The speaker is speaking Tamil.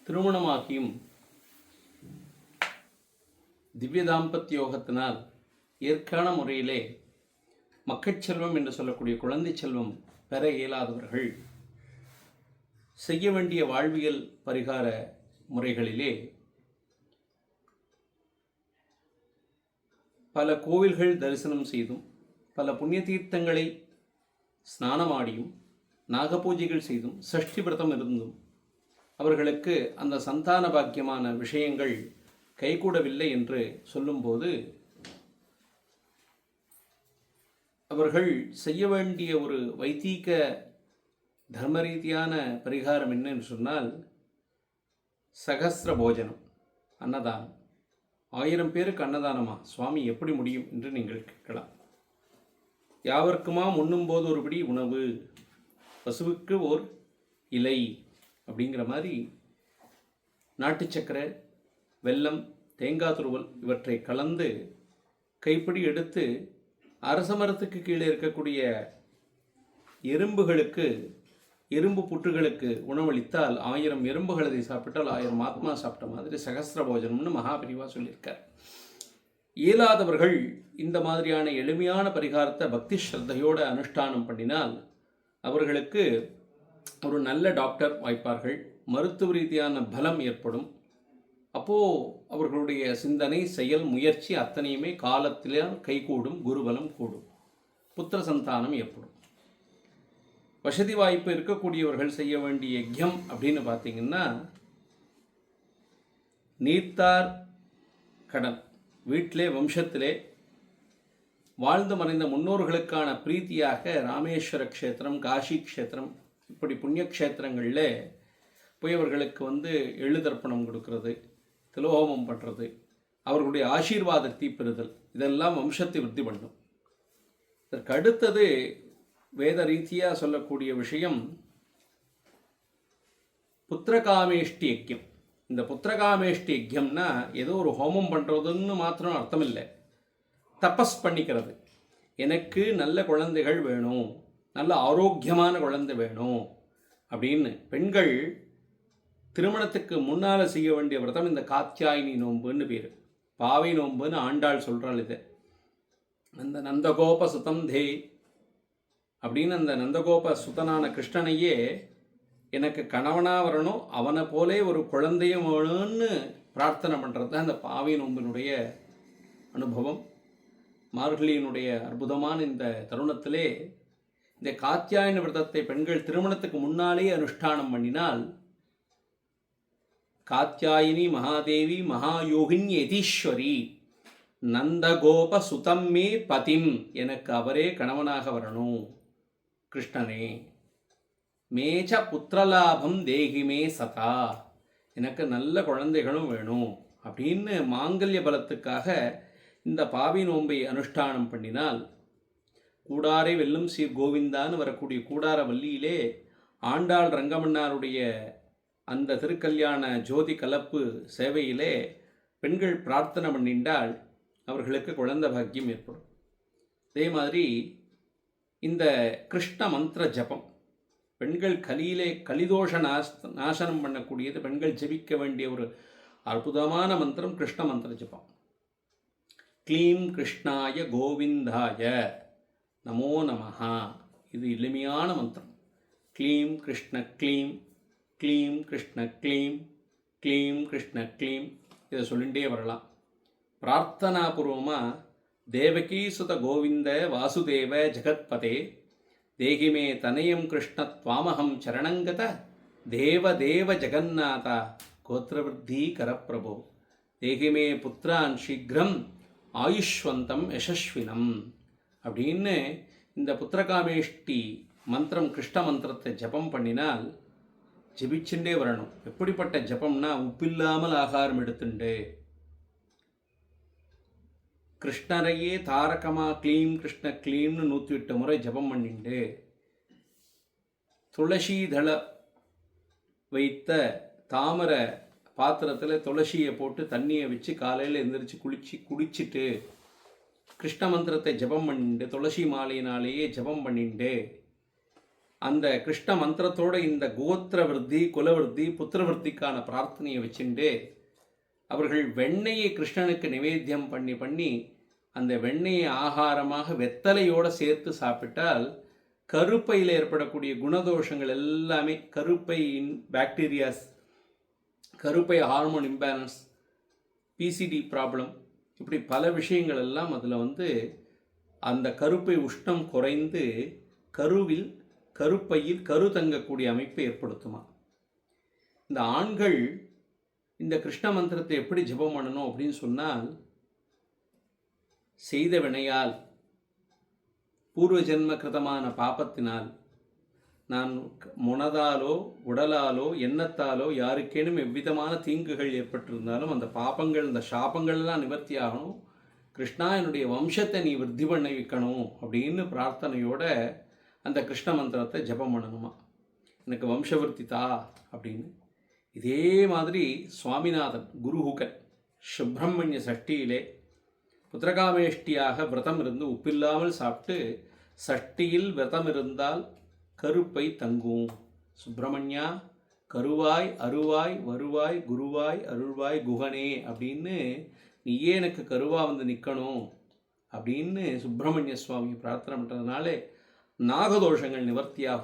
திருமணமாகியும் திவ்ய தாம்பத்திய யோகத்தினால் இயற்கையான முறையிலே மக்கட்செல்வம் என்று சொல்லக்கூடிய குழந்தை செல்வம் பெற இயலாதவர்கள் செய்ய வேண்டிய வாழ்வியல் பரிகார முறைகளிலே பல கோவில்கள் தரிசனம் செய்தும் பல புண்ணிய தீர்த்தங்களை ஸ்நானமாடியும் நாகபூஜைகள் செய்தும் சஷ்டி விரதம் இருந்தும் அவர்களுக்கு அந்த சந்தான பாக்கியமான விஷயங்கள் கைகூடவில்லை என்று சொல்லும்போது அவர்கள் செய்ய வேண்டிய ஒரு வைதீக தர்ம ரீதியான பரிகாரம் என்னன்னு சொன்னால் சகஸ்ர போஜனம், அன்னதானம். 1000 பேருக்கு அன்னதானமா சுவாமி எப்படி முடியும் என்று நீங்கள் கேட்கலாம். யாவருக்குமா உண்ணும்போது ஒரு பிடி உணவு, பசுவுக்கு ஓர் இலை அப்படிங்கிற மாதிரி நாட்டு சக்கரை, வெல்லம், தேங்காய் துருவல் இவற்றை கலந்து கைப்பிடி எடுத்து அரச மரத்துக்கு கீழே இருக்கக்கூடிய எறும்புகளுக்கு, எறும்பு புற்றுகளுக்கு உணவளித்தால் 1000 எறும்புகள் அதை சாப்பிட்டால் 1000 ஆத்மா சாப்பிட்ட மாதிரி சகஸ்ர போஜனம்னு மகாபிரிவா சொல்லியிருக்கார். இயலாதவர்கள் இந்த மாதிரியான எளிமையான பரிகாரத்தை பக்தி ஸ்ரத்தையோடு அனுஷ்டானம் பண்ணினால் அவர்களுக்கு ஒரு நல்ல டாக்டர் வாய்ப்பார்கள், மருத்துவ ரீதியான பலம் ஏற்படும். அப்போது அவர்களுடைய சிந்தனை, செயல், முயற்சி அத்தனையுமே காலத்திலே கைகூடும், குருபலம் கூடும், புத்திர சந்தானம் ஏற்படும். வசதி வாய்ப்பு இருக்கக்கூடியவர்கள் செய்ய வேண்டிய யஜ்யம் அப்படின்னு பார்த்தீங்கன்னா நீர்த்தார் கடன். வீட்டிலே வம்சத்திலே வாழ்ந்து மறைந்த முன்னோர்களுக்கான பிரீத்தியாக ராமேஸ்வர க்ஷேத்திரம், காஷி க்ஷேத்திரம் இப்படி புண்ணிய க்ஷேத்திரங்களில் போய் அவர்களுக்கு எழுதர்ப்பணம் கொடுக்கறது, திலோகமம் பண்ணுறது, அவர்களுடைய ஆசீர்வாதத்தை பெறுதல், இதெல்லாம் வம்சத்தை விருத்தி பண்ணும். இதற்கு அடுத்தது வேத ரீதியாக சொல்லக்கூடிய விஷயம் புத்திரகாமேஷ்டி யஜ்யம். இந்த புத்திரகாமேஷ்டி யஜ்யம்னா ஏதோ ஒரு ஹோமம் பண்ணுறதுன்னு மாத்திரம் அர்த்தம் இல்லை. தபஸ் பண்ணிக்கிறது. எனக்கு நல்ல குழந்தைகள் வேணும், நல்ல ஆரோக்கியமான குழந்தை வேணும் அப்படின்னு பெண்கள் திருமணத்துக்கு முன்னால் செய்ய வேண்டிய விரதம் இந்த காத்தியாயினி நோன்புன்னு பேர். பாவை நோன்புன்னு ஆண்டாள் சொல்கிறாள். இது அந்த நந்தகோப சுதம் தே அப்படின்னு அந்த நந்தகோப சுதனான கிருஷ்ணனையே எனக்கு கணவனாக வரணும், அவனை போலே ஒரு குழந்தையும் வேணும்னு பிரார்த்தனை பண்ணுறது தான் இந்த பாவை நோம்பினுடைய அனுபவம். மார்கழியினுடைய அற்புதமான இந்த தருணத்திலே இந்த காத்தியாயன விரதத்தை பெண்கள் திருமணத்துக்கு முன்னாலே அனுஷ்டானம் பண்ணினால் காத்தியாயினி மகாதேவி மகாயோகினி யதீஸ்வரி நந்தகோப சுதம் மே பதிம், எனக்கு அவரே கணவனாக வரணும் கிருஷ்ணனே. மேச்ச புத்திரலாபம் தேகிமே சதா, எனக்கு நல்ல குழந்தைகளும் வேணும் அப்படின்னு மாங்கல்ய பலத்துக்காக இந்த பாவி நோன்பை அனுஷ்டானம் பண்ணினால் கூடாரை வெல்லும் சீர் கோவிந்தான்னு வரக்கூடிய கூடார வள்ளியிலே ஆண்டாள் ரங்கமன்னாருடைய அந்த திருக்கல்யாண ஜோதி கலப்பு சேவையிலே பெண்கள் பிரார்த்தனை பண்ணிண்டால் அவர்களுக்கு குழந்தை பாக்கியம் ஏற்படும். அதே மாதிரி இந்த கிருஷ்ண மந்திர ஜபம், பெண்கள் கலியிலே கலிதோஷ நாசனம் பண்ணக்கூடியது. பெண்கள் ஜபிக்க வேண்டிய ஒரு அற்புதமான மந்திரம் கிருஷ்ண மந்திர ஜபம். க்ளீம் கிருஷ்ணாய கோவிந்தாய நமோ நமஹா. இது எளிமையான மந்திரம். க்ளீம் கிருஷ்ண க்ளீம், க்ளீம் கிருஷ்ண க்ளீம், க்ளீம் கிருஷ்ண க்ளீம். இதை சொல்லிகிட்டே வரலாம். பிரார்த்தனாபூர்வமாக தேவகீ சுத கோவிந்த வாசுதேவ ஜெகத்பதே தேகிமே தனயம் கிருஷ்ண துவாமகம் சரணங்கத தேவ தேவ ஜெகநாத கோத்திரவருத்தி கரப்பிரபோ தேகிமே புத்திரான் சீக்கிரம் ஆயுஷ்வந்தம் யசஸ்வினம் அப்படின்னு இந்த புத்திரகாமேஷ்டி மந்திரம் கிருஷ்ண மந்திரத்தை ஜபம் பண்ணினால் ஜபிச்சுட்டே வரணும். எப்படிப்பட்ட ஜபம்னா உப்பில்லாமல் ஆகாரம் எடுத்துண்டு கிருஷ்ணரையே தாரகமா க்ளீம் கிருஷ்ண க்ளீம்னு 108 முறை ஜபம் பண்ணிண்டு துளசி தள வைத்த தாமரை பாத்திரத்தில் துளசியை போட்டு தண்ணியை வச்சு காலையில் எந்திரிச்சு குடிச்சிட்டு கிருஷ்ண மந்திரத்தை ஜபம் பண்ணிட்டு துளசி மாலையினாலேயே ஜபம் பண்ணிட்டு அந்த கிருஷ்ண மந்திரத்தோட இந்த கோத்திர விருத்தி, குலவிருத்தி, புத்திரவிருத்திக்கான பிரார்த்தனையை வச்சுட்டு அவர்கள் வெண்ணெயை கிருஷ்ணனுக்கு நிவேத்தியம் பண்ணி பண்ணி அந்த வெண்ணெயை ஆகாரமாக வெத்தலையோடு சேர்த்து சாப்பிட்டால் கருப்பையில் ஏற்படக்கூடிய குணதோஷங்கள் எல்லாமே, கருப்பையின் பாக்டீரியாஸ், கருப்பை ஹார்மோன் இம்பேலன்ஸ், பிசிடி ப்ராப்ளம், இப்படி பல விஷயங்கள் எல்லாம் அதில் அந்த கருப்பை உஷ்ணம் குறைந்து கருப்பையில் கரு தங்கக்கூடிய அமைப்பை ஏற்படுத்துமா. இந்த ஆண்கள் இந்த கிருஷ்ண மந்திரத்தை எப்படி ஜெபம் பண்ணணும் அப்படின்னு சொன்னால், செய்த வினையால், பூர்வ ஜென்ம கிருதமான பாபத்தினால், நான் மனதாலோ உடலாலோ எண்ணத்தாலோ யாருக்கேனும் எவ்விதமான தீங்குகள் ஏற்பட்டிருந்தாலும் அந்த பாபங்கள், அந்த சாபங்கள்லாம் நிவர்த்தி ஆகணும், கிருஷ்ணா என்னுடைய வம்சத்தை நீ விருத்தி பண்ண வைக்கணும் அப்படின்னு பிரார்த்தனையோட அந்த கிருஷ்ண மந்திரத்தை ஜபம் பண்ணணுமா. எனக்கு வம்சவர்த்தி தா அப்படின்னு. இதே மாதிரி சுவாமிநாதன் குருஹுகன் சுப்பிரமணிய சஷ்டியிலே புத்திரகாமேஷ்டியாக விரதம் இருந்து உப்பில்லாமல் சாப்பிட்டு, சஷ்டியில் விரதம் இருந்தால் கருப்பை தங்கும், சுப்பிரமணியா கருவாய் அருவாய் வருவாய் குருவாய் அருள்வாய் குகனே அப்படின்னு நீயே எனக்கு கருவா நிற்கணும் அப்படின்னு சுப்பிரமணிய சுவாமி பிரார்த்தனை பண்ணுறதுனாலே நாகதோஷங்கள் நிவர்த்தியாகும்.